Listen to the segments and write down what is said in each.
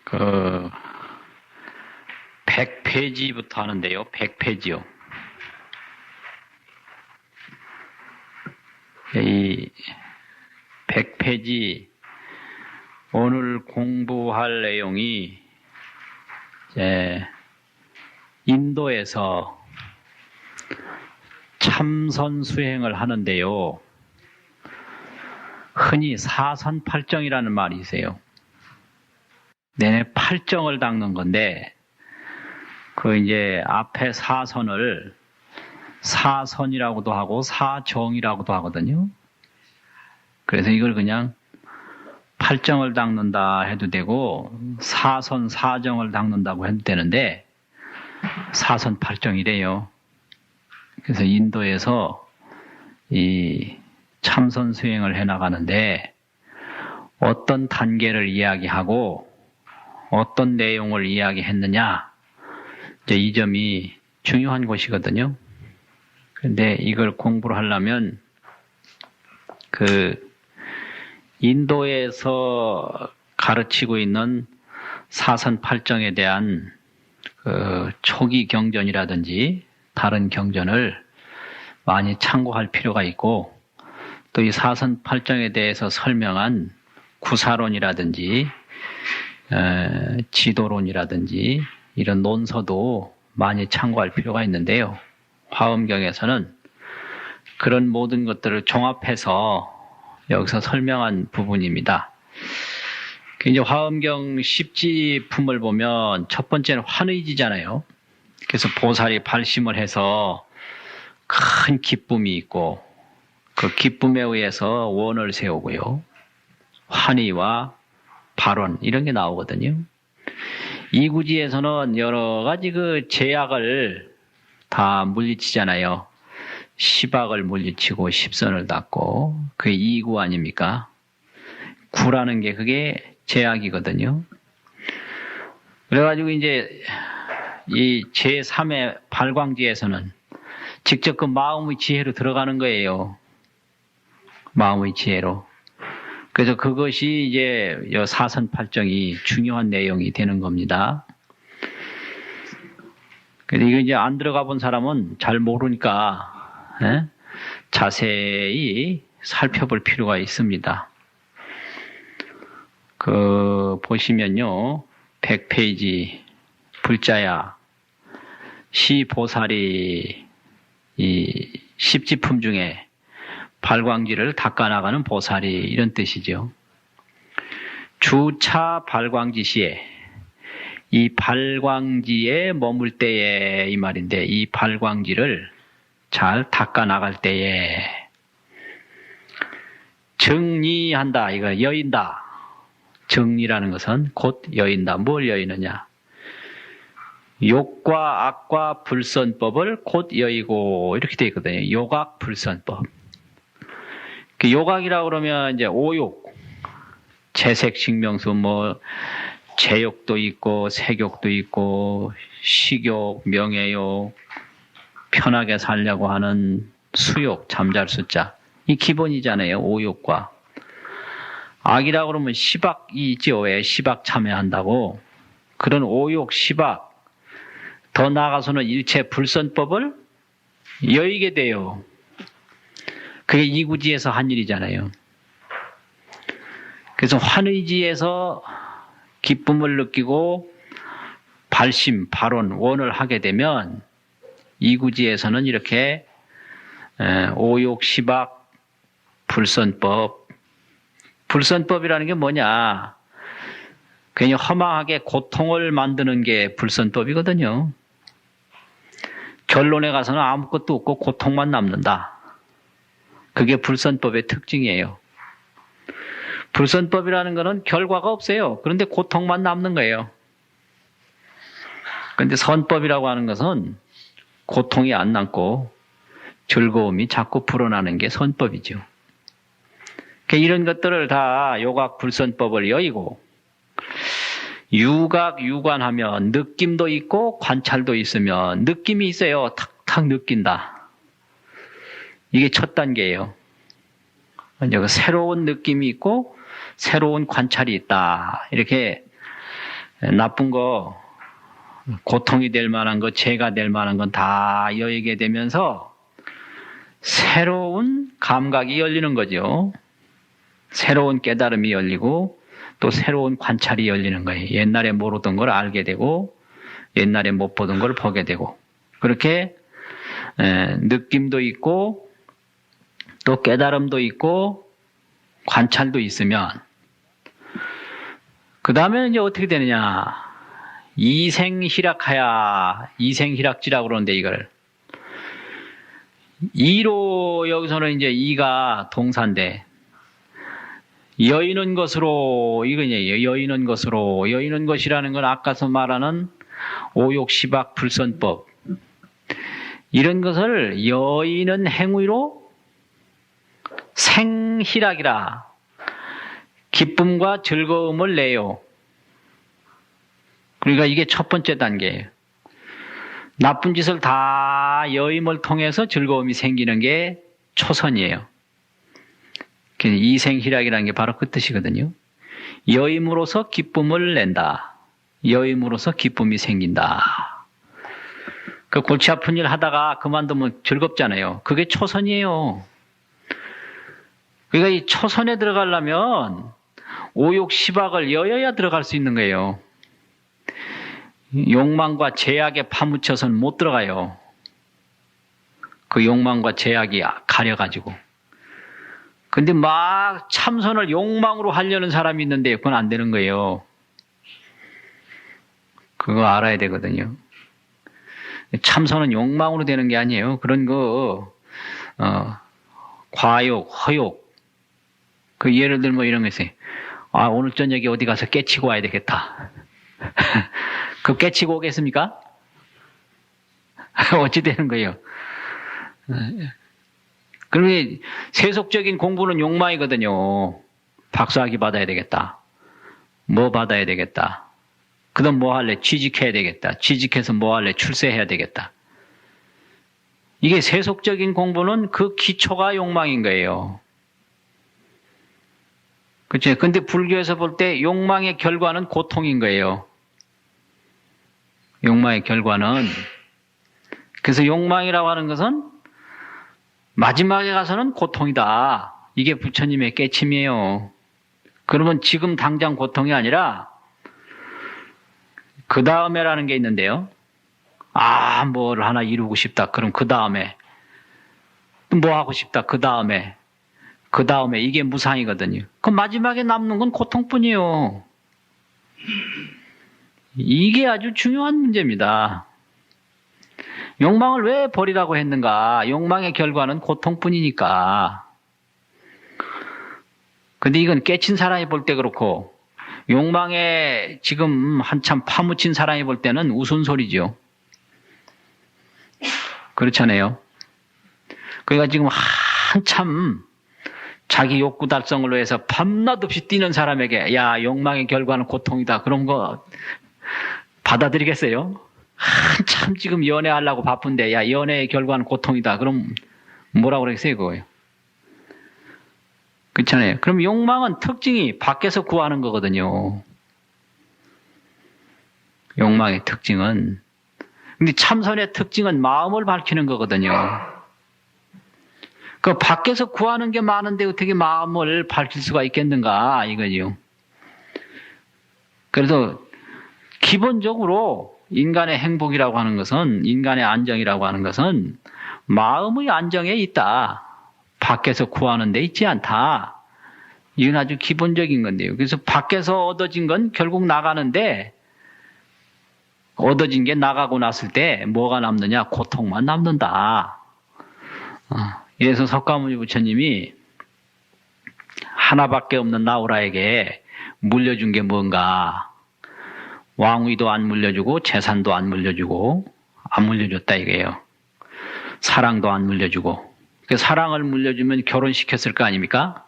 그 100페이지부터 하는데요. 100페이지요. 이 100페이지 오늘 공부할 내용이 이제 인도에서 참선 수행을 하는데요. 흔히 사선팔정이라는 말이 있어요. 내내 팔정을 닦는 건데, 이제 앞에 사선을 사선이라고도 하고 사정이라고도 하거든요. 그래서 이걸 그냥 팔정을 닦는다 해도 되고, 사선 사정을 닦는다고 해도 되는데, 사선 팔정이래요. 그래서 인도에서 이 참선 수행을 해나가는데, 어떤 단계를 이야기하고, 어떤 내용을 이야기했느냐, 이제 이 점이 중요한 것이거든요. 근데 이걸 공부를 하려면 인도에서 가르치고 있는 사선팔정에 대한 초기 경전이라든지 다른 경전을 많이 참고할 필요가 있고, 또 이 사선팔정에 대해서 설명한 구사론이라든지 지도론이라든지 이런 논서도 많이 참고할 필요가 있는데요. 화엄경에서는 그런 모든 것들을 종합해서 여기서 설명한 부분입니다. 이제 화엄경 10지품을 보면 첫 번째는 환의지잖아요. 그래서 보살이 발심을 해서 큰 기쁨이 있고, 그 기쁨에 의해서 원을 세우고요. 환의와 발원 이런 게 나오거든요. 이구지에서는 여러 가지 제약을 다 물리치잖아요. 시박을 물리치고 십선을 닦고, 그게 이구 아닙니까? 구라는 게 그게 제약이거든요. 그래가지고 이제 이 제3의 발광지에서는 직접 그 마음의 지혜로 들어가는 거예요. 마음의 지혜로. 그래서 그것이 이제 사선팔정이 중요한 내용이 되는 겁니다. 그래서 이거 이제 안 들어가 본 사람은 잘 모르니까 자세히 살펴볼 필요가 있습니다. 보시면요, 100페이지 불자야 시보살이 이 10지품 중에 발광지를 닦아나가는 보살이 이런 뜻이죠. 주차 발광지 시에, 이 발광지에 머물 때에 이 말인데, 이 발광지를 잘 닦아나갈 때에 정리한다, 이거 여인다. 정리라는 것은 곧 여인다. 뭘 여이느냐? 욕과 악과 불선법을 곧 여이고, 이렇게 되어 있거든요. 욕악 불선법. 욕악이라고 그러면 이제 오욕, 채색 식명수, 제욕도 있고, 색욕도 있고, 식욕, 명예욕, 편하게 살려고 하는 수욕, 잠잘 수자. 이 기본이잖아요, 오욕과. 악이라고 그러면 시박이 있죠. 왜 시박 참여한다고. 그런 오욕, 시박, 더 나아가서는 일체 불선법을 여의게 돼요. 그게 이구지에서 한 일이잖아요. 그래서 환의지에서 기쁨을 느끼고 발심, 발원, 원을 하게 되면 이구지에서는 이렇게 오욕, 시박, 불선법. 불선법이라는 게 뭐냐? 그냥 허망하게 고통을 만드는 게 불선법이거든요. 결론에 가서는 아무것도 없고 고통만 남는다. 그게 불선법의 특징이에요. 불선법이라는 것은 결과가 없어요. 그런데 고통만 남는 거예요. 그런데 선법이라고 하는 것은 고통이 안 남고 즐거움이 자꾸 불어나는 게 선법이죠. 이런 것들을 다 요각 불선법을 여의고, 유각 유관하면 느낌도 있고 관찰도 있으면 느낌이 있어요. 탁탁 느낀다. 이게 첫 단계예요. 새로운 느낌이 있고 새로운 관찰이 있다. 이렇게 나쁜 거, 고통이 될 만한 거, 죄가 될 만한 건 다 여의게 되면서 새로운 감각이 열리는 거죠. 새로운 깨달음이 열리고 또 새로운 관찰이 열리는 거예요. 옛날에 모르던 걸 알게 되고 옛날에 못 보던 걸 보게 되고 그렇게 느낌도 있고 또 깨달음도 있고 관찰도 있으면 그 다음에는 이제 어떻게 되느냐. 이생희락하야. 이생희락지라고 그러는데 이걸 이로 여기서는 이제 이가 동사인데 여의는 것으로 이거냐. 여의는 것으로 여의는 것이라는 건 아까서 말하는 오욕시박 불선법 이런 것을 여의는 행위로 생희락이라 기쁨과 즐거움을 내요. 그러니까 이게 첫 번째 단계예요. 나쁜 짓을 다 여임을 통해서 즐거움이 생기는 게 초선이에요. 이생희락이라는 게 바로 그 뜻이거든요. 여임으로서 기쁨을 낸다. 여임으로서 기쁨이 생긴다. 그 골치 아픈 일 하다가 그만두면 즐겁잖아요. 그게 초선이에요. 그러니까 이 초선에 들어가려면 오욕 시박을 여여야 들어갈 수 있는 거예요. 욕망과 제약에 파묻혀서는 못 들어가요. 그 욕망과 제약이 가려가지고. 근데 막 참선을 욕망으로 하려는 사람이 있는데 그건 안 되는 거예요. 그거 알아야 되거든요. 참선은 욕망으로 되는 게 아니에요. 그런 과욕, 허욕. 그 예를 들면 이런 거 있어요. 아, 오늘 저녁에 어디 가서 깨치고 와야 되겠다. 그 깨치고 오겠습니까? 어찌 되는 거예요? 그러면 세속적인 공부는 욕망이거든요. 박사학위 받아야 되겠다. 뭐 받아야 되겠다. 그다음 뭐 할래? 취직해야 되겠다. 취직해서 뭐 할래? 출세해야 되겠다. 이게 세속적인 공부는 그 기초가 욕망인 거예요. 그렇죠? 근데 불교에서 볼 때 욕망의 결과는 고통인 거예요. 욕망의 결과는. 그래서 욕망이라고 하는 것은 마지막에 가서는 고통이다. 이게 부처님의 깨침이에요. 그러면 지금 당장 고통이 아니라 그 다음에라는 게 있는데요. 아, 뭘 하나 이루고 싶다. 그럼 그 다음에 또 뭐 하고 싶다. 그 다음에 이게 무상이거든요. 그 마지막에 남는 건 고통뿐이에요. 이게 아주 중요한 문제입니다. 욕망을 왜 버리라고 했는가? 욕망의 결과는 고통뿐이니까. 근데 이건 깨친 사람이 볼 때 그렇고 욕망에 지금 한참 파묻힌 사람이 볼 때는 우스운소리죠. 그렇잖아요. 그러니까 지금 한참 자기 욕구 달성을 위해서 밤낮 없이 뛰는 사람에게 야, 욕망의 결과는 고통이다. 그런 거 받아들이겠어요? 한참 지금 연애하려고 바쁜데 야, 연애의 결과는 고통이다. 그럼 뭐라고 그러겠어요, 그거예요? 그렇잖아요. 그럼 욕망은 특징이 밖에서 구하는 거거든요. 욕망의 특징은. 근데 참선의 특징은 마음을 밝히는 거거든요. 그 밖에서 구하는 게 많은데 어떻게 마음을 밝힐 수가 있겠는가 이거죠. 그래서 기본적으로 인간의 행복이라고 하는 것은 인간의 안정이라고 하는 것은 마음의 안정에 있다. 밖에서 구하는 데 있지 않다. 이건 아주 기본적인 건데요. 그래서 밖에서 얻어진 건 결국 나가는데 얻어진 게 나가고 났을 때 뭐가 남느냐? 고통만 남는다. 그래서 석가모니 부처님이 하나밖에 없는 나우라에게 물려준 게 뭔가? 왕위도 안 물려주고 재산도 안 물려주고 안 물려줬다 이거예요. 사랑도 안 물려주고. 그 사랑을 물려주면 결혼시켰을 거 아닙니까?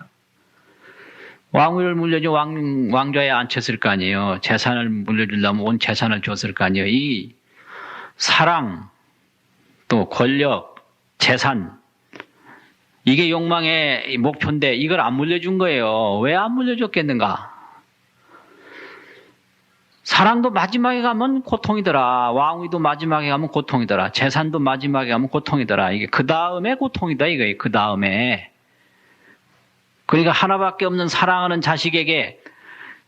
왕위를 물려줘 왕좌에 앉혔을 거 아니에요. 재산을 물려주려면 온 재산을 줬을 거 아니에요. 이 사랑, 또 권력, 재산 이게 욕망의 목표인데 이걸 안 물려준 거예요. 왜 안 물려줬겠는가? 사랑도 마지막에 가면 고통이더라. 왕위도 마지막에 가면 고통이더라. 재산도 마지막에 가면 고통이더라. 이게 그 다음에 고통이다 이거예요. 그 다음에. 그러니까 하나밖에 없는 사랑하는 자식에게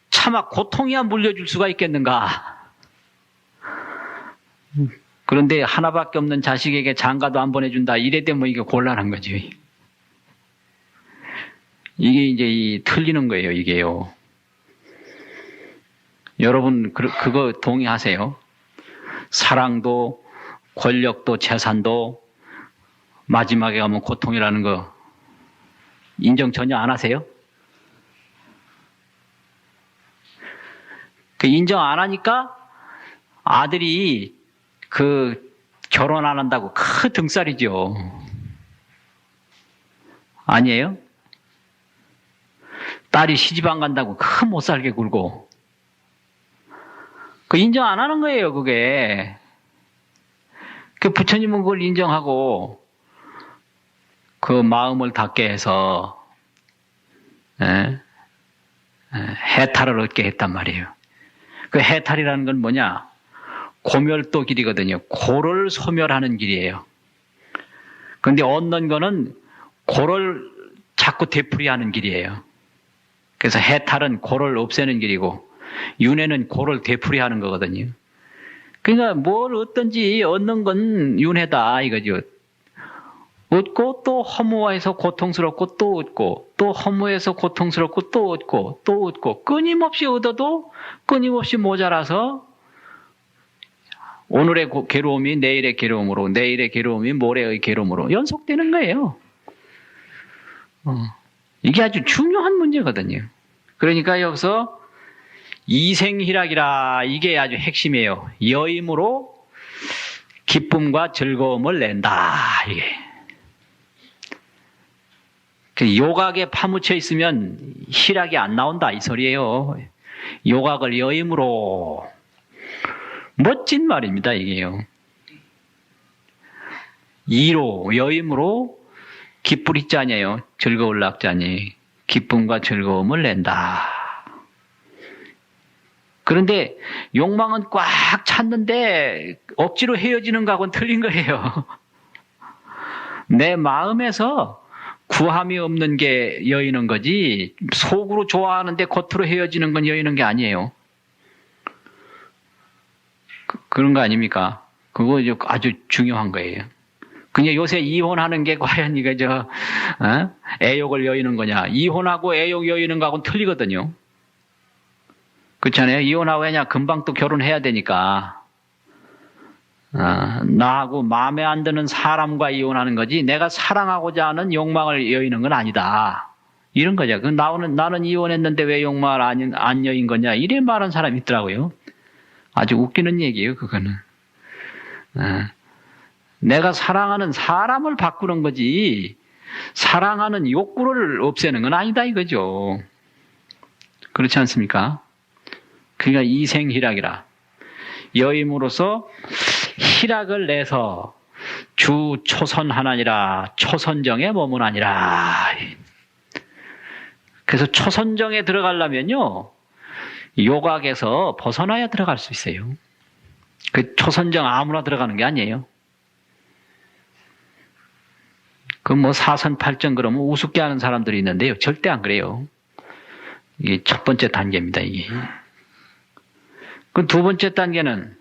차마 고통이야 물려줄 수가 있겠는가? 그런데 하나밖에 없는 자식에게 장가도 안 보내준다. 이래 되면 이게 곤란한 거지. 이게 이제 틀리는 거예요, 이게요. 여러분, 그거 동의하세요? 사랑도, 권력도, 재산도 마지막에 가면 고통이라는 거 인정 전혀 안 하세요? 그 인정 안 하니까 아들이 결혼 안 한다고 큰 등살이죠. 아니에요? 딸이 시집 안 간다고 큰 못 살게 굴고. 그 인정 안 하는 거예요, 그게. 그 부처님은 그걸 인정하고, 그 마음을 닫게 해서, 해탈을 얻게 했단 말이에요. 그 해탈이라는 건 뭐냐? 고멸도 길이거든요. 고를 소멸하는 길이에요. 그런데 얻는 거는 고를 자꾸 되풀이하는 길이에요. 그래서 해탈은 고를 없애는 길이고 윤회는 고를 되풀이하는 거거든요. 그러니까 뭘 얻든지 얻는 건 윤회다 이거죠. 얻고 또 허무해서 고통스럽고 또 얻고 또 허무해서 고통스럽고 또 얻고 또 얻고 끊임없이 얻어도 끊임없이 모자라서 오늘의 괴로움이 내일의 괴로움으로 내일의 괴로움이 모레의 괴로움으로 연속되는 거예요. 이게 아주 중요한 문제거든요. 그러니까 여기서 이생희락이라 이게 아주 핵심이에요. 여임으로 기쁨과 즐거움을 낸다. 이게. 요각에 파묻혀 있으면 희락이 안 나온다 이 소리예요. 요각을 여임으로. 멋진 말입니다 이게요. 이로 여임으로 기쁠 자니에요. 즐거울 낙자니 기쁨과 즐거움을 낸다. 그런데 욕망은 꽉 찼는데 억지로 헤어지는 거하고는 틀린 거예요. 내 마음에서 구함이 없는 게 여의는 거지 속으로 좋아하는데 겉으로 헤어지는 건 여의는 게 아니에요. 그런 거 아닙니까? 그거 아주 중요한 거예요. 그냥 요새 이혼하는 게 과연 이거 애욕을 여의는 거냐? 이혼하고 애욕 여의는 거하고는 틀리거든요. 그렇잖아요. 이혼하고 그냥 금방 또 결혼해야 되니까. 나하고 마음에 안 드는 사람과 이혼하는 거지 내가 사랑하고자 하는 욕망을 여의는 건 아니다. 이런 거죠. 나는 이혼했는데 왜 욕망을 안 여인 거냐? 이래 말하는 사람이 있더라고요. 아주 웃기는 얘기예요, 그거는. 내가 사랑하는 사람을 바꾸는 거지 사랑하는 욕구를 없애는 건 아니다 이거죠. 그렇지 않습니까? 그러니까 이생희락이라. 여임으로서 희락을 내서 주 초선하나니라 초선정에 머무나니라. 그래서 초선정에 들어가려면요 요각에서 벗어나야 들어갈 수 있어요. 그 초선정 아무나 들어가는 게 아니에요. 그 사선팔정 그러면 우습게 하는 사람들이 있는데요. 절대 안 그래요. 이게 첫 번째 단계입니다, 이게. 그 두 번째 단계는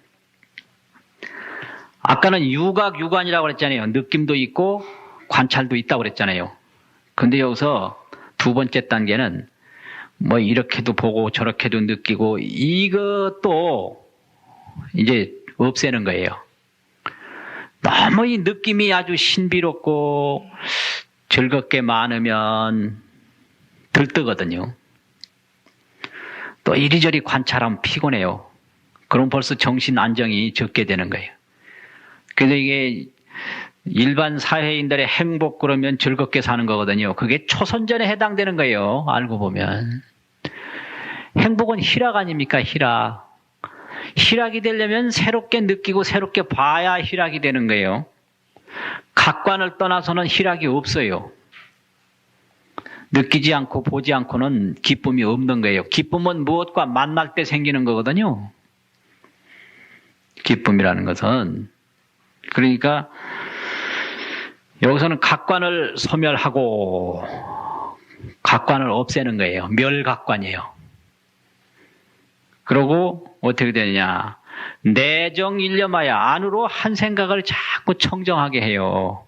아까는 유각, 유관이라고 그랬잖아요. 느낌도 있고 관찰도 있다고 그랬잖아요. 근데 여기서 두 번째 단계는 이렇게도 보고 저렇게도 느끼고 이것도 이제 없애는 거예요. 너무 이 느낌이 아주 신비롭고 즐겁게 많으면 들뜨거든요. 또 이리저리 관찰하면 피곤해요. 그럼 벌써 정신 안정이 적게 되는 거예요. 그래서 이게 일반 사회인들의 행복 그러면 즐겁게 사는 거거든요. 그게 초선전에 해당되는 거예요. 알고 보면. 행복은 희락 아닙니까? 희락. 희락이 되려면 새롭게 느끼고 새롭게 봐야 희락이 되는 거예요. 각관을 떠나서는 희락이 없어요. 느끼지 않고 보지 않고는 기쁨이 없는 거예요. 기쁨은 무엇과 만날 때 생기는 거거든요. 기쁨이라는 것은. 그러니까 여기서는 각관을 소멸하고 각관을 없애는 거예요. 멸각관이에요. 그러고 어떻게 되느냐. 내정일념하여 안으로 한 생각을 자꾸 청정하게 해요.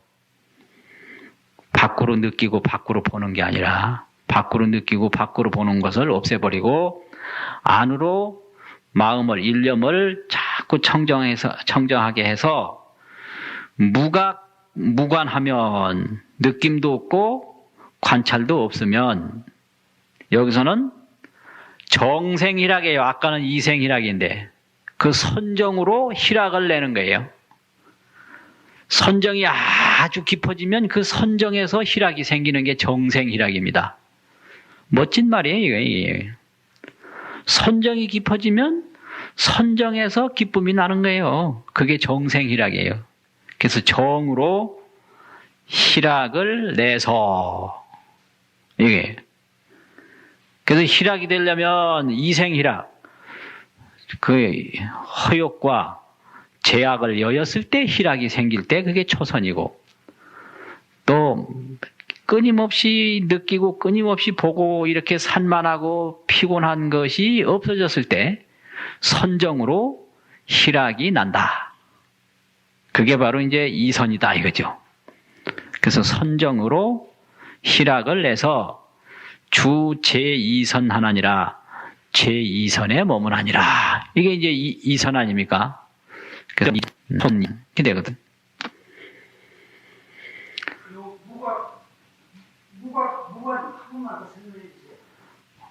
밖으로 느끼고 밖으로 보는 게 아니라 밖으로 느끼고 밖으로 보는 것을 없애버리고 안으로 마음을 일념을 자꾸 청정하게 해서 무관하면 느낌도 없고 관찰도 없으면 여기서는 정생희락이에요. 아까는 이생희락인데 그 선정으로 희락을 내는 거예요. 선정이 아주 깊어지면 그 선정에서 희락이 생기는 게 정생희락입니다. 멋진 말이에요. 이게. 선정이 깊어지면 선정에서 기쁨이 나는 거예요. 그게 정생희락이에요. 그래서 정으로 희락을 내서 이게 그래서 희락이 되려면 이생희락 그 허욕과 제약을 여였을 때 희락이 생길 때 그게 초선이고 또 끊임없이 느끼고 끊임없이 보고 이렇게 산만하고 피곤한 것이 없어졌을 때 선정으로 희락이 난다. 그게 바로 이제 이선이다 이거죠. 그래서 선정으로 희락을 내서 주 제2선 하나니라 제2선에 머문하니라. 이게 이제 이선 아닙니까? 그래서 손이 되거든.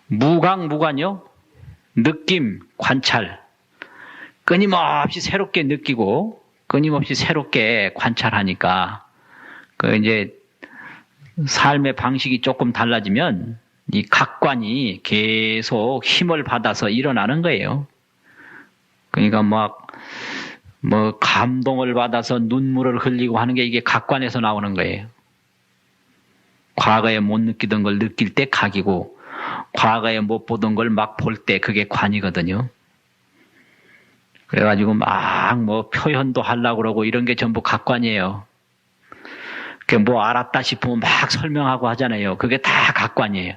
무관요? 느낌, 관찰. 끊임없이 새롭게 느끼고 끊임없이 새롭게 관찰하니까 그 이제 삶의 방식이 조금 달라지면 이 각관이 계속 힘을 받아서 일어나는 거예요. 그러니까 뭐 감동을 받아서 눈물을 흘리고 하는 게 이게 각관에서 나오는 거예요. 과거에 못 느끼던 걸 느낄 때 각이고 과거에 못 보던 걸 막 볼 때 그게 관이거든요. 그래가지고 막 뭐 표현도 하려고 그러고 이런 게 전부 각관이에요. 그 뭐 알았다 싶으면 막 설명하고 하잖아요. 그게 다 각관이에요.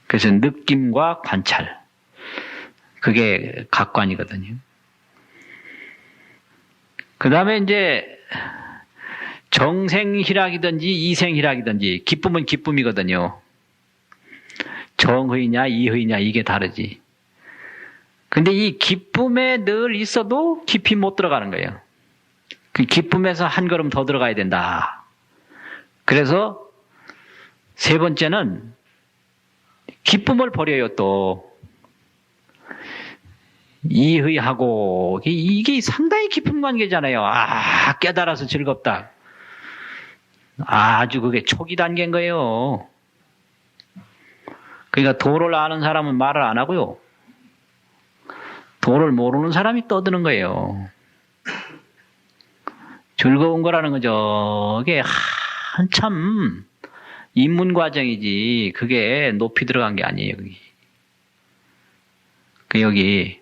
그래서 느낌과 관찰. 그게 각관이거든요. 그 다음에 이제 정생희락이든지 이생희락이든지 기쁨은 기쁨이거든요. 정의냐 이의냐 이게 다르지. 근데 이 기쁨에 늘 있어도 깊이 못 들어가는 거예요. 그 기쁨에서 한 걸음 더 들어가야 된다. 그래서 세 번째는 기쁨을 버려요. 또 이의하고 이게 상당히 깊은 관계잖아요. 깨달아서 즐겁다. 아주 그게 초기 단계인 거예요. 그러니까 도를 아는 사람은 말을 안 하고요. 도를 모르는 사람이 떠드는 거예요. 즐거운 거라는 거죠. 그게 한참 입문 과정이지 그게 높이 들어간 게 아니에요. 여기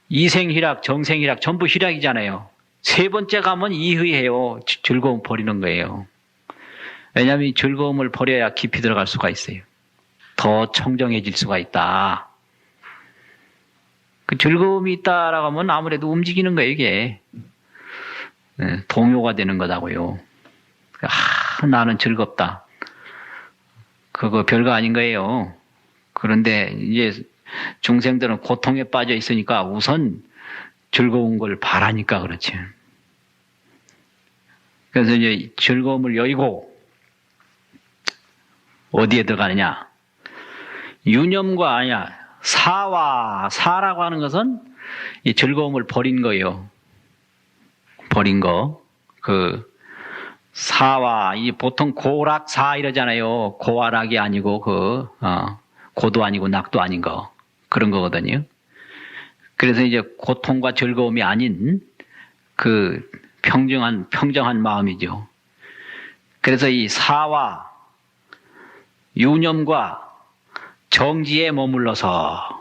이생희락, 정생희락 전부 희락이잖아요. 세 번째 가면 이의해요. 즐거움 버리는 거예요. 왜냐하면 이 즐거움을 버려야 깊이 들어갈 수가 있어요. 더 청정해질 수가 있다. 그 즐거움이 있다라고 하면 아무래도 움직이는 거예요, 이게. 동요가 되는 거다고요. 나는 즐겁다. 그거 별거 아닌 거예요. 그런데 이제 중생들은 고통에 빠져 있으니까 우선 즐거운 걸 바라니까 그렇지. 그래서 이제 즐거움을 여의고 어디에 들어가느냐? 유념과 사라고 하는 것은 이 즐거움을 버린 거예요. 버린 거. 사와, 이 보통 고락사 이러잖아요. 고아락이 아니고 고도 아니고 낙도 아닌 거. 그런 거거든요. 그래서 이제 고통과 즐거움이 아닌 그 평정한 마음이죠. 그래서 이 사와 유념과 정지에 머물러서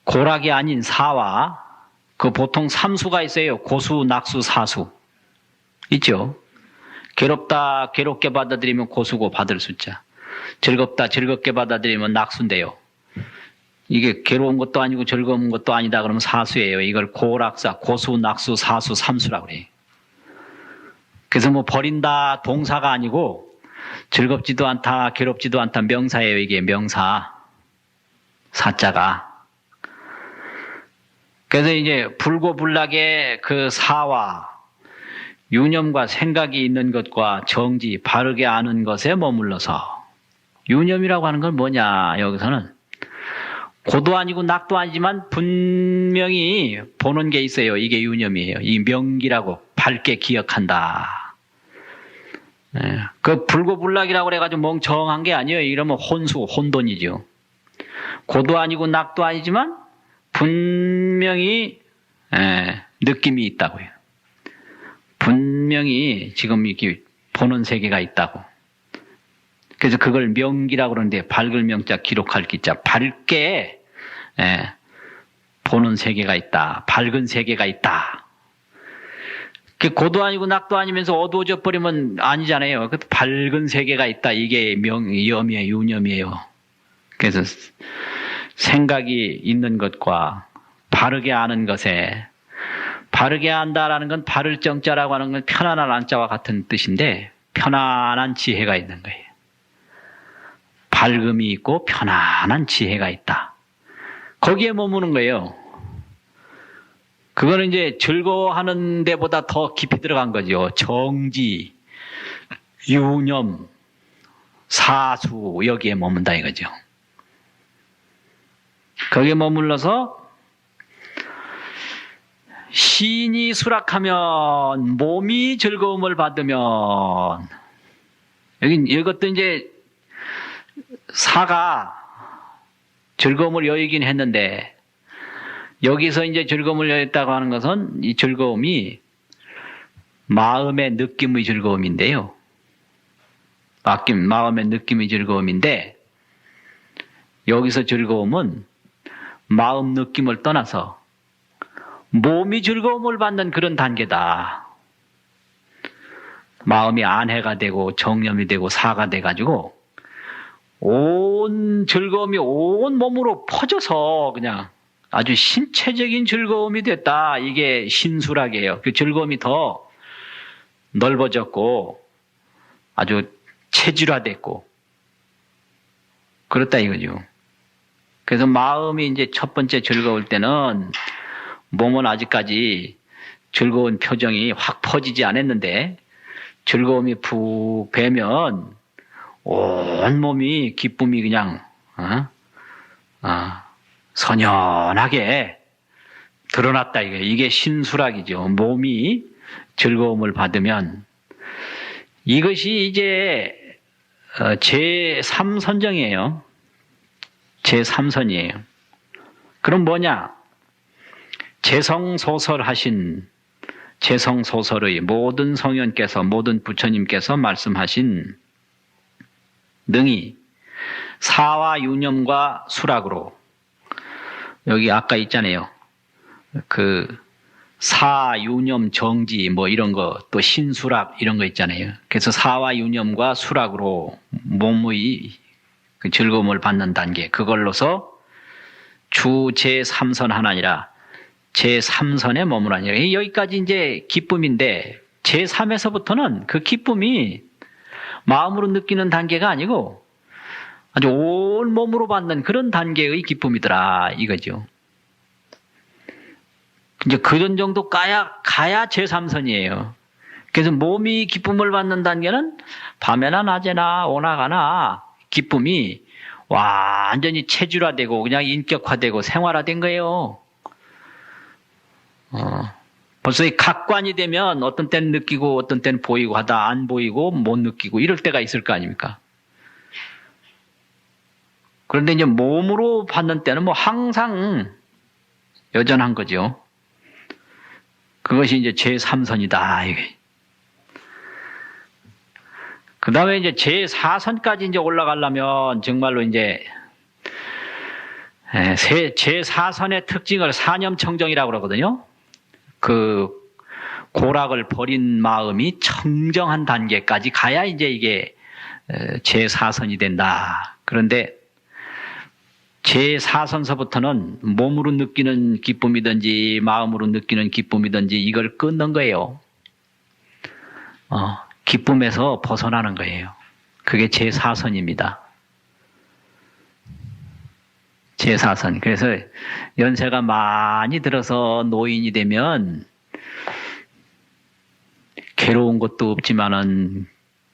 고락이 아닌 사와, 그 보통 삼수가 있어요. 고수, 낙수, 사수. 있죠? 괴롭다, 괴롭게 받아들이면 고수고 받을 숫자. 즐겁다, 즐겁게 받아들이면 낙수인데요. 이게 괴로운 것도 아니고 즐거운 것도 아니다 그러면 사수예요. 이걸 고락사, 고수, 낙수, 사수, 삼수라고 그래요. 그래서 뭐 버린다 동사가 아니고 즐겁지도 않다, 괴롭지도 않다 명사예요. 이게 명사. 사자가. 그래서 이제 불고불락의 그 사와 유념과 생각이 있는 것과 정지, 바르게 아는 것에 머물러서 유념이라고 하는 건 뭐냐 여기서는 고도 아니고 낙도 아니지만 분명히 보는 게 있어요. 이게 유념이에요. 이 명기라고 밝게 기억한다. 그 불고불락이라고 그래가지고 멍청한 게 아니에요. 이러면 혼수, 혼돈이죠. 고도 아니고 낙도 아니지만 분명히 느낌이 있다고요. 분명히 지금 이렇게 보는 세계가 있다고. 그래서 그걸 명기라고 그러는데 밝을 명자 기록할 기자 밝게 보는 세계가 있다. 밝은 세계가 있다. 고도 아니고 낙도 아니면서 어두워져 버리면 아니잖아요. 밝은 세계가 있다. 이게 염이에요. 유념이에요. 그래서 생각이 있는 것과 바르게 아는 것에 바르게 안다라는 건 바를 정자라고 하는 건 편안한 안자와 같은 뜻인데 편안한 지혜가 있는 거예요. 밝음이 있고 편안한 지혜가 있다. 거기에 머무는 거예요. 그거는 이제 즐거워하는 데보다 더 깊이 들어간 거죠. 정지, 유념, 사수 여기에 머문다 이거죠. 거기에 머물러서 신이 수락하면 몸이 즐거움을 받으면 이것도 이제 사가 즐거움을 여의긴 했는데 여기서 이제 즐거움을 여였다고 하는 것은 이 즐거움이 마음의 느낌의 즐거움인데요. 마음의 느낌의 즐거움인데 여기서 즐거움은 마음 느낌을 떠나서 몸이 즐거움을 받는 그런 단계다. 마음이 안해가 되고 정념이 되고 사가 돼가지고 온 즐거움이 온 몸으로 퍼져서 그냥 아주 신체적인 즐거움이 됐다. 이게 신수락이에요. 그 즐거움이 더 넓어졌고 아주 체질화됐고 그렇다 이거죠. 그래서 마음이 이제 첫 번째 즐거울 때는 몸은 아직까지 즐거운 표정이 확 퍼지지 않았는데 즐거움이 푹 배면 온 몸이 기쁨이 그냥 선연하게 드러났다 이게 신수락이죠. 몸이 즐거움을 받으면 이것이 이제 제3선정이에요. 제3선이에요. 그럼 뭐냐? 재성소설의 모든 성현께서 모든 부처님께서 말씀하신 능히 사와 유념과 수락으로 여기 아까 있잖아요. 그 사, 유념, 정지 뭐 이런 거 또 신수락 이런 거 있잖아요. 그래서 사와 유념과 수락으로 몸의 그 즐거움을 받는 단계 그걸로서 주 제3선 하나니라 제3선에 머무라니라. 여기까지 이제 기쁨인데 제3에서부터는 그 기쁨이 마음으로 느끼는 단계가 아니고 아주 온 몸으로 받는 그런 단계의 기쁨이더라 이거죠. 이제 그런 정도 가야 제3선이에요. 그래서 몸이 기쁨을 받는 단계는 밤에나 낮에나 오나가나 기쁨이 완전히 체질화되고 그냥 인격화되고 생활화된 거예요. 벌써 이 각관이 되면 어떤 때는 느끼고 어떤 때는 보이고 하다 안 보이고 못 느끼고 이럴 때가 있을 거 아닙니까? 그런데 이제 몸으로 받는 때는 뭐 항상 여전한 거죠. 그것이 이제 제3선이다. 그 다음에 이제 제4선까지 이제 올라가려면 정말로 이제 제4선의 특징을 사념청정이라고 그러거든요. 그 고락을 버린 마음이 청정한 단계까지 가야 이제 이게 제4선이 된다. 그런데 제4선서부터는 몸으로 느끼는 기쁨이든지 마음으로 느끼는 기쁨이든지 이걸 끊는 거예요. 기쁨에서 벗어나는 거예요. 그게 제4선입니다. 제4선. 그래서 연세가 많이 들어서 노인이 되면 괴로운 것도 없지만은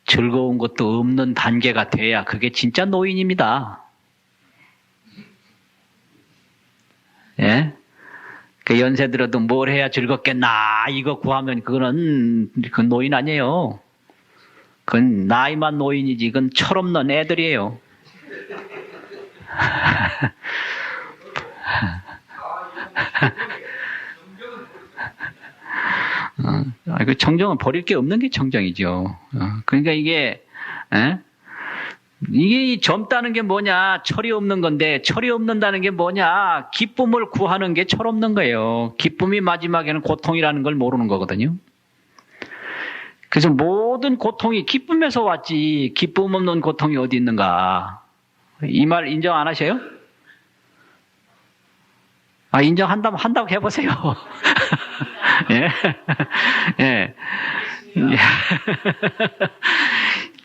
즐거운 것도 없는 단계가 돼야 그게 진짜 노인입니다. 예? 그 연세 들어도 뭘 해야 즐겁겠나 이거 구하면 그건 노인 아니에요. 그건 나이만 노인이지 그건 철없는 애들이에요. 그 청정은 버릴 게 없는 게 청정이죠. 그러니까 이게 젊다는 게 뭐냐? 철이 없는 건데, 철이 없는다는 게 뭐냐? 기쁨을 구하는 게 철없는 거예요. 기쁨이 마지막에는 고통이라는 걸 모르는 거거든요. 그래서 모든 고통이 기쁨에서 왔지, 기쁨 없는 고통이 어디 있는가? 이 말 인정 안 하셔요? 인정한다고 해보세요. 예. 예.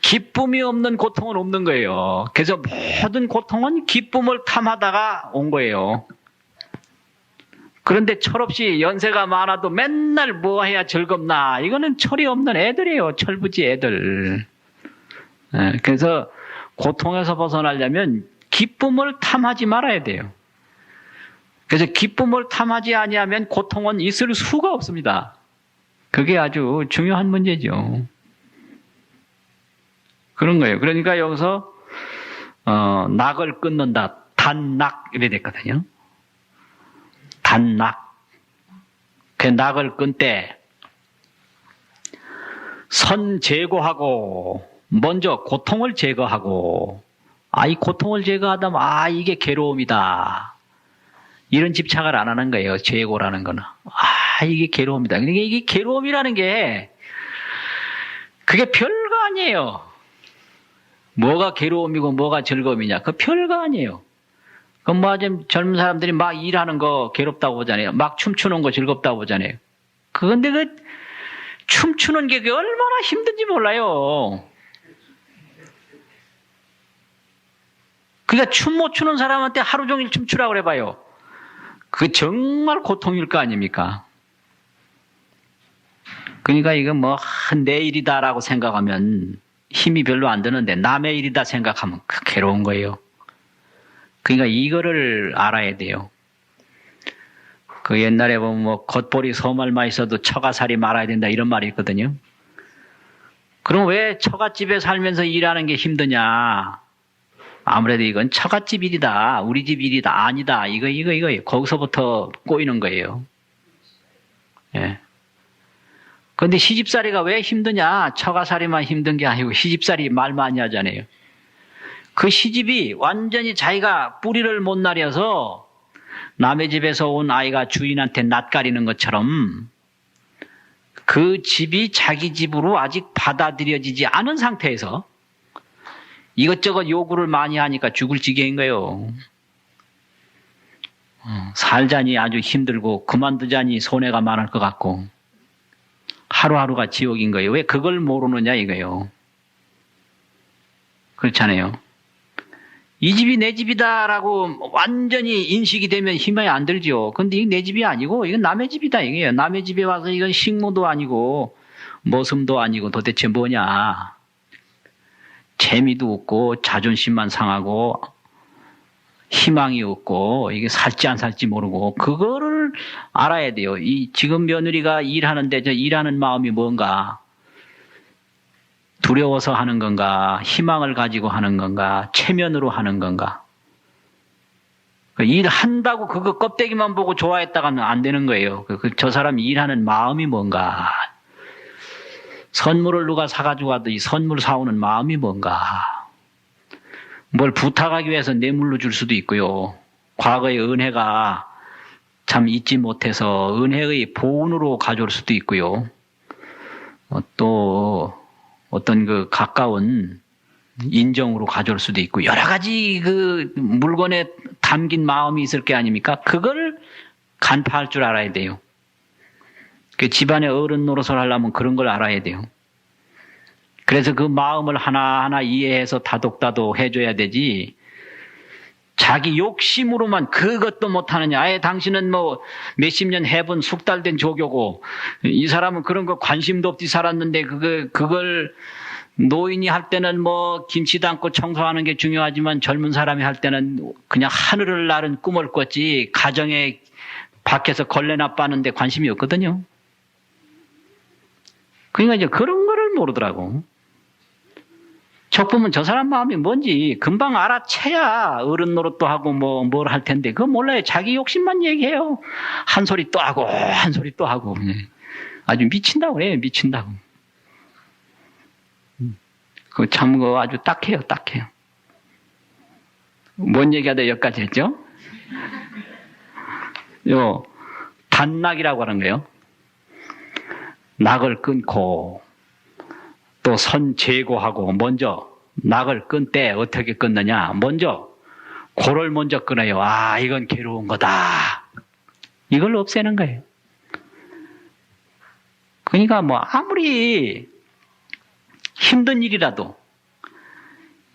기쁨이 없는 고통은 없는 거예요. 그래서 모든 고통은 기쁨을 탐하다가 온 거예요. 그런데 철없이 연세가 많아도 맨날 뭐 해야 즐겁나? 이거는 철이 없는 애들이에요. 철부지 애들. 그래서 고통에서 벗어나려면 기쁨을 탐하지 말아야 돼요. 그래서 기쁨을 탐하지 아니하면 고통은 있을 수가 없습니다. 그게 아주 중요한 문제죠. 그런 거예요. 그러니까 여기서 낙을 끊는다. 단낙 이래 됐거든요. 단낙. 그 낙을 끊되 선 제거하고 먼저 고통을 제거하고 이 고통을 제거하다면 이게 괴로움이다. 이런 집착을 안 하는 거예요. 제고라는 거는. 이게 괴로움이다. 그러니까 이게 괴로움이라는 게 그게 별거 아니에요. 뭐가 괴로움이고 뭐가 즐거움이냐. 그거 별거 아니에요. 그럼 젊은 사람들이 막 일하는 거 괴롭다고 보잖아요. 막 춤추는 거 즐겁다고 보잖아요. 그런데 춤추는 게 얼마나 힘든지 몰라요. 그러니까 춤 못 추는 사람한테 하루 종일 춤추라고 그래봐요. 그게 정말 고통일 거 아닙니까? 그러니까 이거 내 일이다라고 생각하면 힘이 별로 안 드는데 남의 일이다 생각하면 괴로운 거예요. 그러니까 이거를 알아야 돼요. 그 옛날에 보면 겉보리 소말만 있어도 처가살이 말아야 된다 이런 말이 있거든요. 그럼 왜 처갓집에 살면서 일하는 게 힘드냐? 아무래도 이건 처갓집 일이다. 우리 집 일이다. 아니다. 이거. 거기서부터 꼬이는 거예요. 예. 그런데 시집살이가 왜 힘드냐? 처가살이만 힘든 게 아니고 시집살이 말 많이 하잖아요. 그 시집이 완전히 자기가 뿌리를 못 나려서 남의 집에서 온 아이가 주인한테 낯가리는 것처럼 그 집이 자기 집으로 아직 받아들여지지 않은 상태에서 이것저것 요구를 많이 하니까 죽을 지경인 거예요. 살자니 아주 힘들고 그만두자니 손해가 많을 것 같고 하루하루가 지옥인 거예요. 왜 그걸 모르느냐 이거예요. 그렇잖아요. 이 집이 내 집이다라고 완전히 인식이 되면 힘이 안 들죠. 근데 이게 내 집이 아니고 이건 남의 집이다 이거예요. 남의 집에 와서 이건 식모도 아니고 머슴도 아니고 도대체 뭐냐. 재미도 없고 자존심만 상하고 희망이 없고 이게 살지 안 살지 모르고 그거를 알아야 돼요. 지금 며느리가 일하는데 저 일하는 마음이 뭔가 두려워서 하는 건가 희망을 가지고 하는 건가 체면으로 하는 건가 일한다고 그거 껍데기만 보고 좋아했다가는 안 되는 거예요. 저 사람이 일하는 마음이 뭔가 선물을 누가 사가지고 와도 이 선물 사오는 마음이 뭔가 뭘 부탁하기 위해서 뇌물로 줄 수도 있고요. 과거의 은혜가 참 잊지 못해서 은혜의 보은으로 가져올 수도 있고요. 또 어떤 그 가까운 인정으로 가져올 수도 있고 여러 가지 그 물건에 담긴 마음이 있을 게 아닙니까? 그걸 간파할 줄 알아야 돼요. 그 집안의 어른 노릇을 하려면 그런 걸 알아야 돼요. 그래서 그 마음을 하나하나 이해해서 다독다독 해줘야 되지. 자기 욕심으로만 그것도 못하느냐. 아예 당신은 뭐 몇십 년 해본 숙달된 조교고 이 사람은 그런 거 관심도 없이 살았는데 그걸 노인이 할 때는 뭐 김치 담고 청소하는 게 중요하지만 젊은 사람이 할 때는 그냥 하늘을 나른 꿈을 꿨지 가정에 밖에서 걸레나 빠는데 관심이 없거든요. 그러니까 이제 그런 거를 모르더라고. 척 보면 저 사람 마음이 뭔지 금방 알아채야 어른 노릇도 하고 뭐 뭘 할 텐데 그거 몰라요. 자기 욕심만 얘기해요. 한 소리 또 하고 한 소리 또 하고 아주 미친다고 그래요. 미친다고. 그 참 그 아주 딱해요. 딱해요. 뭔 얘기하다 여기까지 했죠? 요 단낙이라고 하는 거예요. 낙을 끊고 또 선 제고하고 먼저 낙을 끊 때 어떻게 끊느냐. 먼저 고를 먼저 끊어요. 아 이건 괴로운 거다. 이걸 없애는 거예요. 그러니까 뭐 아무리 힘든 일이라도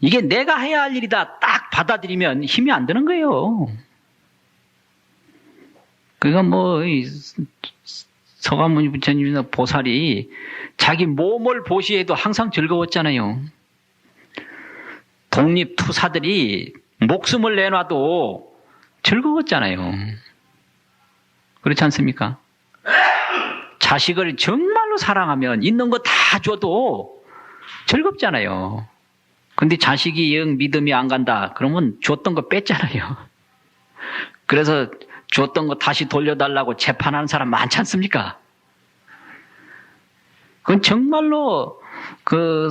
이게 내가 해야 할 일이다 딱 받아들이면 힘이 안 드는 거예요. 그러니까 뭐 서가모니 부처님이나 보살이 자기 몸을 보시해도 항상 즐거웠잖아요. 독립투사들이 목숨을 내놔도 즐거웠잖아요. 그렇지 않습니까? 자식을 정말로 사랑하면 있는 거 다 줘도 즐겁잖아요. 근데 자식이 영 믿음이 안 간다 그러면 줬던 거 뺐잖아요. 그래서 줬던 거 다시 돌려달라고 재판하는 사람 많지 않습니까? 그건 정말로 그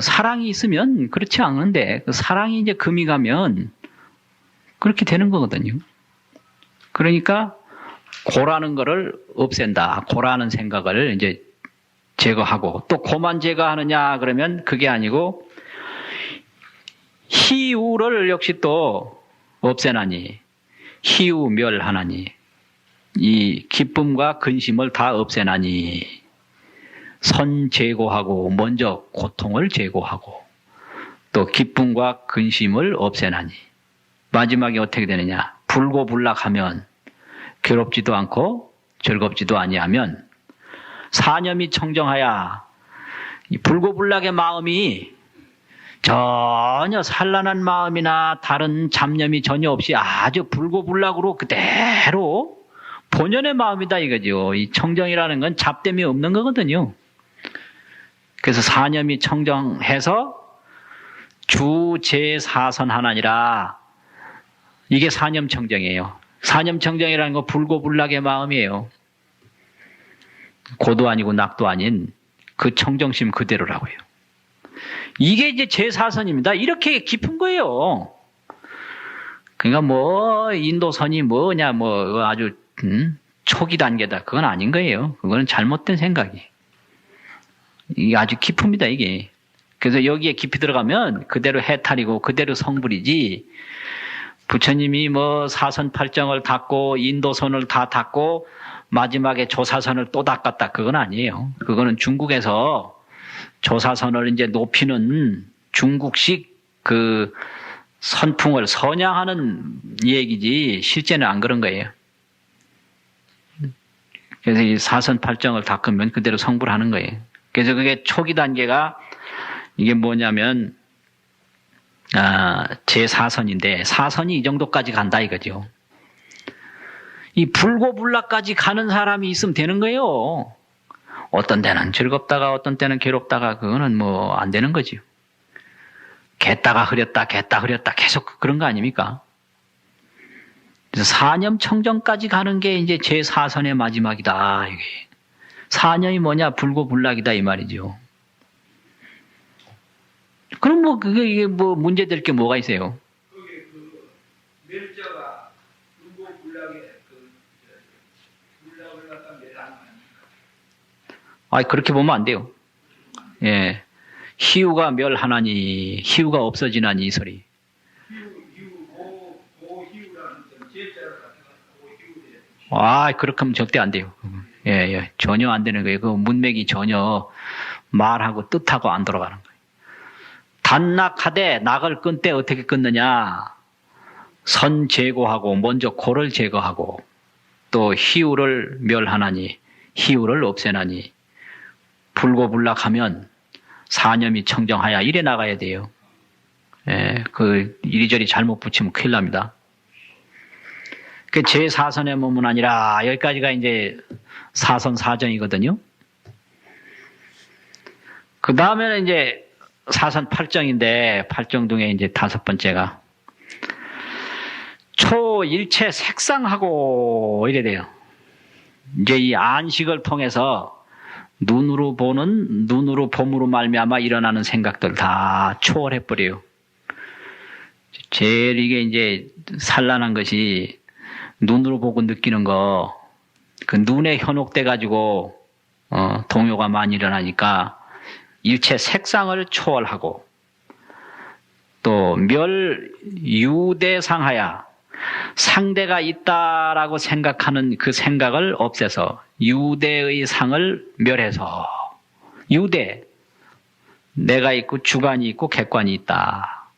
사랑이 있으면 그렇지 않은데 그 사랑이 이제 금이 가면 그렇게 되는 거거든요. 그러니까 고라는 거를 없앤다. 고라는 생각을 이제 제거하고 또 고만 제거하느냐 그러면 그게 아니고 희우를 역시 또 없애나니 희우멸하나니 이 기쁨과 근심을 다 없애나니 선 제고하고 먼저 고통을 제고하고 또 기쁨과 근심을 없애나니 마지막에 어떻게 되느냐. 불고불락하면 괴롭지도 않고 즐겁지도 아니하면 사념이 청정하야 이 불고불락의 마음이 전혀 산란한 마음이나 다른 잡념이 전혀 없이 아주 불고불락으로 그대로 본연의 마음이다 이거죠. 이 청정이라는 건 잡됨이 없는 거거든요. 그래서 사념이 청정해서 주제사선하나니라. 이게 사념청정이에요. 사념청정이라는 거 불고불락의 마음이에요. 고도 아니고 낙도 아닌 그 청정심 그대로라고요. 이게 이제 제사선입니다. 이렇게 깊은 거예요. 그러니까 뭐 인도선이 뭐냐 뭐 아주 초기 단계다. 그건 아닌 거예요. 그거는 잘못된 생각이. 이게 아주 깊습니다, 이게. 그래서 여기에 깊이 들어가면 그대로 해탈이고 그대로 성불이지 부처님이 뭐 사선팔정을 닦고 인도선을 다 닦고 마지막에 조사선을 또 닦았다. 그건 아니에요. 그거는 중국에서 조사선을 이제 높이는 중국식 그 선풍을 선양하는 얘기지 실제는 안 그런 거예요. 그래서 이 사선팔정을 닦으면 그대로 성불하는 거예요. 그래서 그게 초기 단계가 이게 뭐냐면 제4선인데 사선이 이 정도까지 간다 이거죠. 이 불고불락까지 가는 사람이 있으면 되는 거예요. 어떤 때는 즐겁다가 어떤 때는 괴롭다가 그거는 뭐 안 되는 거죠. 겠다가 흐렸다 겠다 흐렸다 계속 그런 거 아닙니까? 그래서 사념 청정까지 가는 게 이제 제4선의 마지막이다. 이게. 사념이 뭐냐? 불고불락이다 이 말이죠. 그럼 뭐 그게 이게 뭐 문제될 게 뭐가 있어요? 그게 그 멸자가 아, 그렇게 보면 안 돼요. 예. 희우가 멸하나니, 희우가 없어지나니, 이 소리. 아, 그렇게 하면 절대 안 돼요. 예, 예. 전혀 안 되는 거예요. 그 문맥이 전혀 말하고 뜻하고 안 돌아가는 거예요. 단낙하되 낙을 끊되 어떻게 끊느냐? 선 제거하고, 먼저 고를 제거하고, 또 희우를 멸하나니, 희우를 없애나니, 불고불락하면 사념이 청정하야 이래 나가야 돼요. 예, 그 이리저리 잘못 붙이면 큰일 납니다. 그 제4선의 몸은 아니라 여기까지가 이제 사선 사정이거든요. 그 다음에는 이제 사선 8정인데 8정 중에 이제 5번째가 초일체 색상하고 이래 돼요. 이제 이 안식을 통해서 눈으로 봄으로 말미암아 일어나는 생각들 다 초월해버려요. 제일 이게 이제 산란한 것이 눈으로 보고 느끼는 거, 그 눈에 현혹돼가지고, 동요가 많이 일어나니까 일체 색상을 초월하고, 또 유대상하야, 상대가 있다라고 생각하는 그 생각을 없애서 유대의 상을 멸해서 유대, 내가 있고 주관이 있고 객관이 있다.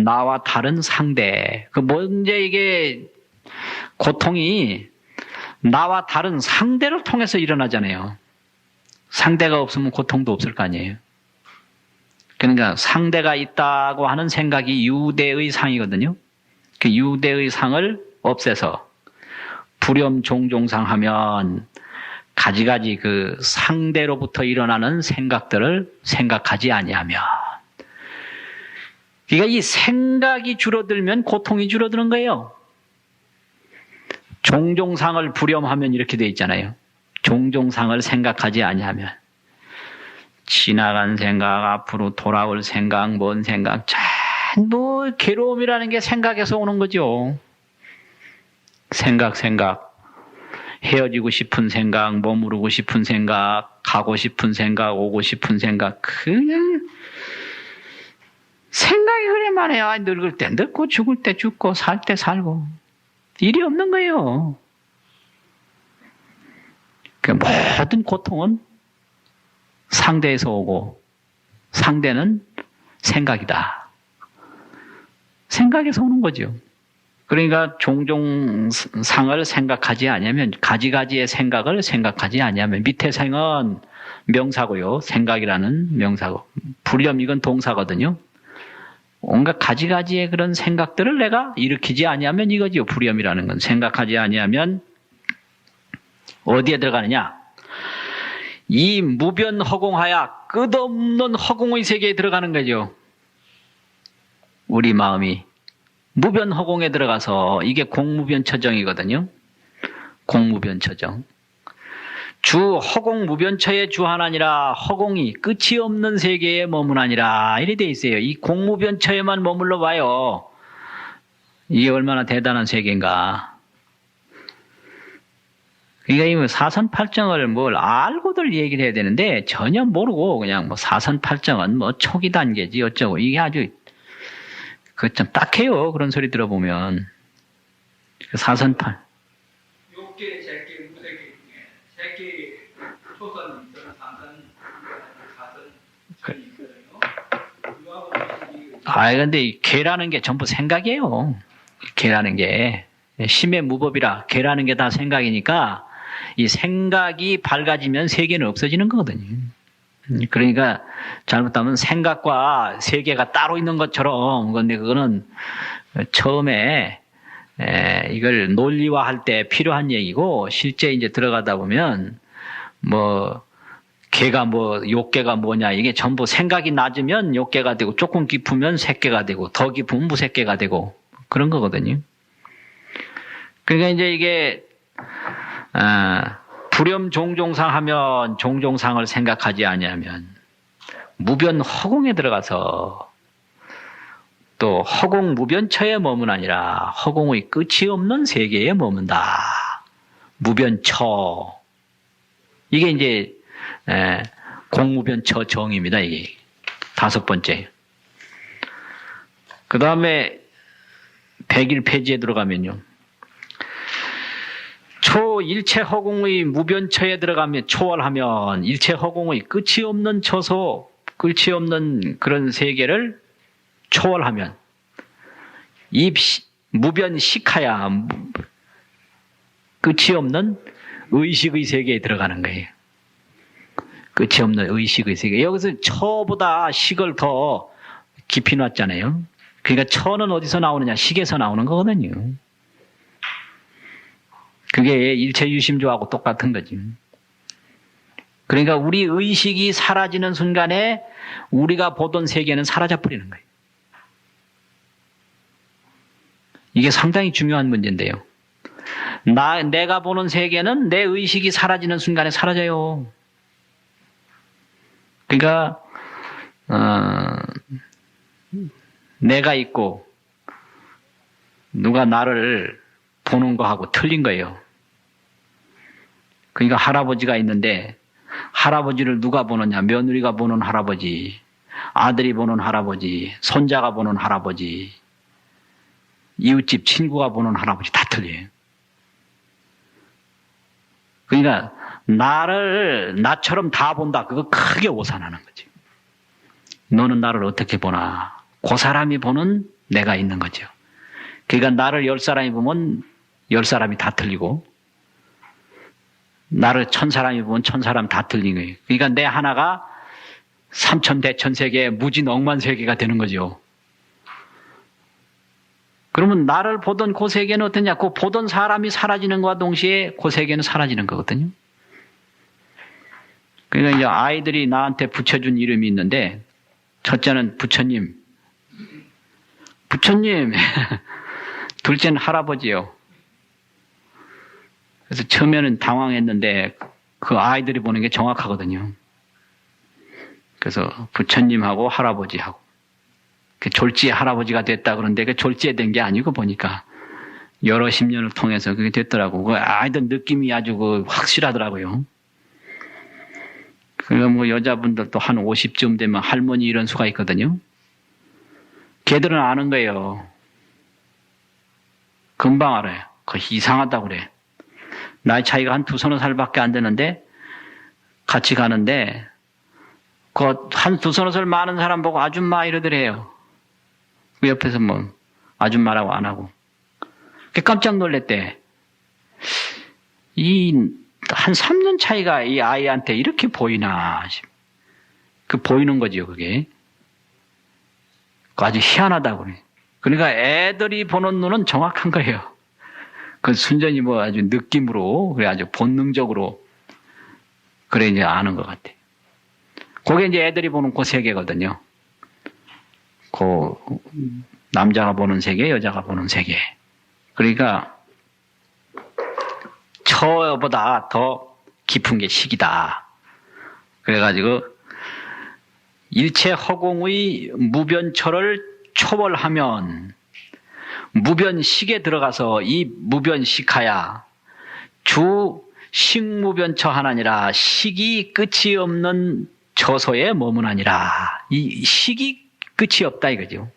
나와 다른 상대. 그 먼저 이게 고통이 나와 다른 상대를 통해서 일어나잖아요. 상대가 없으면 고통도 없을 거 아니에요. 그러니까 상대가 있다고 하는 생각이 유대의 상이거든요. 그 유대의 상을 없애서 불염 종종상 하면 가지가지 그 상대로부터 일어나는 생각들을 생각하지 아니하면, 그러니까 이 생각이 줄어들면 고통이 줄어드는 거예요. 종종상을 불염하면 이렇게 돼 있잖아요. 종종상을 생각하지 아니하면 지나간 생각, 앞으로 돌아올 생각, 뭔 생각, 전부 괴로움이라는 게 생각에서 오는 거죠. 생각. 헤어지고 싶은 생각, 머무르고 싶은 생각, 가고 싶은 생각, 오고 싶은 생각, 그냥 생각이 그래만 해요. 늙을 때 늙고, 죽을 때 죽고, 살 때 살고. 일이 없는 거예요. 그 모든 고통은 상대에서 오고, 상대는 생각이다. 생각에서 오는 거죠. 그러니까 종종 상을 생각하지 아니하면, 가지가지의 생각을 생각하지 아니하면, 밑에 생은 명사고요. 생각이라는 명사고. 불염 이건 동사거든요. 온갖 가지가지의 그런 생각들을 내가 일으키지 아니하면 이거지요. 불염이라는 건. 생각하지 아니하면 어디에 들어가느냐? 이 무변 허공하야 끝없는 허공의 세계에 들어가는 거죠. 우리 마음이 무변 허공에 들어가서, 이게 공무변처정이거든요. 공무변처정. 주 허공 무변처의 주하나니라, 허공이 끝이 없는 세계에 머무나니라, 이래 돼 있어요. 이 공무변처에만 머물러 봐요. 이게 얼마나 대단한 세계인가. 그러니까 이 사선팔정을 뭘 알고들 얘기를 해야 되는데 전혀 모르고 그냥 뭐 사선팔정은 뭐 초기 단계지 어쩌고, 이게 아주 그 좀 딱해요. 그런 소리 들어보면. 사선팔. 욕계, 제계, 무색계 중에 제계 초선, 삼선, 사선, 전이 있거든요. 근데 이 개라는 게 전부 생각이에요. 개라는 게. 심의 무법이라 개라는 게 다 생각이니까 이 생각이 밝아지면 세계는 없어지는 거거든요. 그러니까 잘못하면 생각과 세계가 따로 있는 것처럼, 근데 그거는 처음에 이걸 논리화할 때 필요한 얘기고, 실제 이제 들어가다 보면 뭐 개가 뭐 욕개가 뭐냐, 이게 전부 생각이 낮으면 욕개가 되고, 조금 깊으면 색개가 되고, 더 깊으면 무색개가 되고, 그런 거거든요. 그러니까 이제 이게 불염 종종상 하면 종종상을 생각하지 아니하면 무변 허공에 들어가서 또 허공무변처에 머무나니라. 허공의 끝이 없는 세계에 머문다. 무변처. 이게 이제 공무변처 정입니다. 이게 5번째. 그 다음에 101페이지에 들어가면요. 일체 허공의 무변처에 들어가면 초월하면 일체 허공의 끝이 없는 처소, 끝이 없는 그런 세계를 초월하면 이 무변식하야 끝이 없는 의식의 세계에 들어가는 거예요. 끝이 없는 의식의 세계. 여기서 처보다 식을 더 깊이 놨잖아요. 그러니까 처는 어디서 나오느냐? 식에서 나오는 거거든요. 그게 일체 유심조하고 똑같은 거지. 그러니까 우리 의식이 사라지는 순간에 우리가 보던 세계는 사라져 버리는 거예요. 이게 상당히 중요한 문제인데요. 내가 보는 세계는 내 의식이 사라지는 순간에 사라져요. 그러니까 내가 있고 누가 나를 보는 거하고 틀린 거예요. 그러니까 할아버지가 있는데 할아버지를 누가 보느냐? 며느리가 보는 할아버지, 아들이 보는 할아버지, 손자가 보는 할아버지, 이웃집 친구가 보는 할아버지 다 틀려요. 그러니까 나처럼 다 본다. 그거 크게 오산하는 거지. 너는 나를 어떻게 보나? 그 사람이 보는 내가 있는 거죠. 그러니까 나를 10사람이 보면 10사람이 다 틀리고 나를 1000사람이 보면 1000사람 다 틀린 거예요. 그러니까 내 하나가 삼천대천세계 무진억만세계가 되는 거죠. 그러면 나를 보던 그 세계는 어떠냐? 그 보던 사람이 사라지는 것과 동시에 그 세계는 사라지는 거거든요. 그러니까 이제 아이들이 나한테 붙여준 이름이 있는데 첫째는 부처님, 둘째는 할아버지요. 그래서 처음에는 당황했는데 그 아이들이 보는 게 정확하거든요. 그래서 부처님하고 할아버지하고 그 졸지에 할아버지가 됐다 그러는데 그 졸지에 된 게 아니고 보니까 여러 10년을 통해서 그게 됐더라고. 그 아이들 느낌이 아주 그 확실하더라고요. 그러니까 뭐 여자분들도 한 50쯤 되면 할머니 이런 수가 있거든요. 걔들은 아는 거예요. 금방 알아요. 그거 이상하다고 그래. 나이 차이가 한 2-3살밖에 안 되는데 같이 가는데 그 한 2-3살 많은 사람 보고 아줌마 이러더래요. 그 옆에서 뭐 아줌마라고 안 하고. 깜짝 놀랬대. 한 3년 차이가 이 아이한테 이렇게 보이나. 보이는 거죠, 그게. 아주 희한하다고 그래. 그러니까 애들이 보는 눈은 정확한 거예요. 그 순전히 뭐 아주 느낌으로, 그래 아주 본능적으로, 그래 이제 아는 것 같아. 그게 이제 애들이 보는 그 세계거든요. 그, 남자가 보는 세계, 여자가 보는 세계. 그러니까, 처보다 더 깊은 게 식이다. 그래가지고, 일체 허공의 무변처를 초월하면, 무변식에 들어가서 이 무변식하야 주 식무변처 하나니라. 식이 끝이 없는 처소에 머무나니라. 이 식이 끝이 없다 이거죠.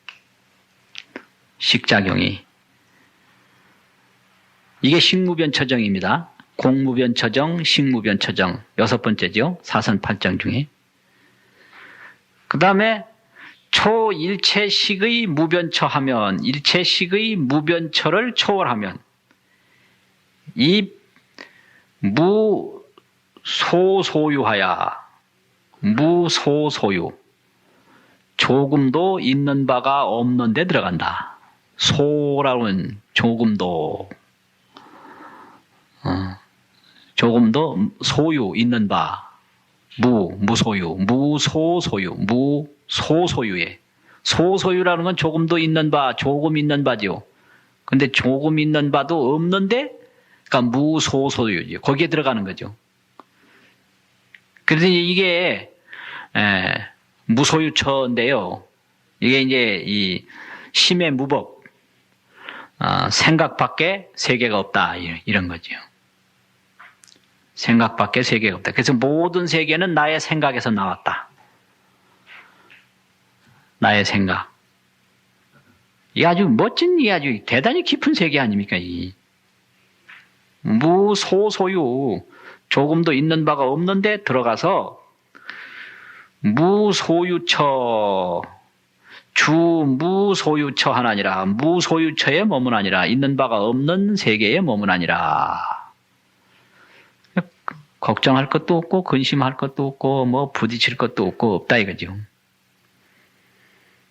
식작용이. 이게 식무변처정입니다. 공무변처정, 식무변처정 6번째죠. 사선팔정 중에. 그 다음에 초일체식의 무변처 하면, 일체식의 무변처를 초월하면, 이 무소소유하야, 무소소유, 조금도 있는 바가 없는 데 들어간다. 소라고는 조금도, 조금도 소유 있는 바, 무소유, 무소소유, 소소유에. 소소유라는 건 조금도 있는 바, 조금 있는 바죠. 근데 조금 있는 바도 없는데, 그러니까 무소소유죠. 거기에 들어가는 거죠. 그래서 이게, 무소유처인데요. 이게 이제 심의 무법, 생각밖에 세계가 없다 이런 거죠. 생각밖에 세계가 없다. 그래서 모든 세계는 나의 생각에서 나왔다. 나의 생각. 이 아주 멋진, 이 아주 대단히 깊은 세계 아닙니까? 이 무소소유, 조금도 있는 바가 없는데 들어가서 무소유처, 주 무소유처 하나니라. 무소유처의 몸은 아니라 있는 바가 없는 세계의 몸은 아니라. 걱정할 것도 없고 근심할 것도 없고 뭐 부딪힐 것도 없고 없다 이거죠.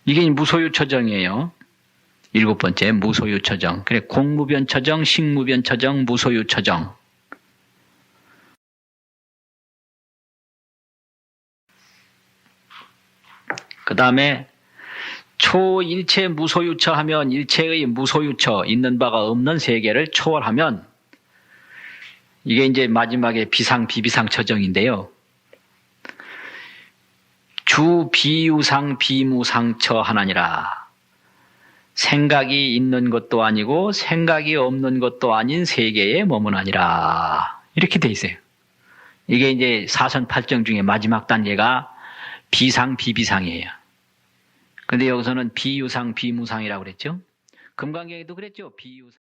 이게 무소유처정이에요. 7번째 무소유처정. 그래 공무변처정, 식무변처정, 무소유처정. 그 다음에 초일체 무소유처 하면 일체의 무소유처, 있는 바가 없는 세계를 초월하면 이게 이제 마지막에 비상, 비비상 처정인데요. 주 비유상, 비무상처 하나니라. 생각이 있는 것도 아니고 생각이 없는 것도 아닌 세계의 몸은 아니라. 이렇게 돼 있어요. 이게 이제 사선팔정 중에 마지막 단계가 비상, 비비상이에요. 근데 여기서는 비유상, 비무상이라고 그랬죠. 금강경에도 그랬죠. 비유상.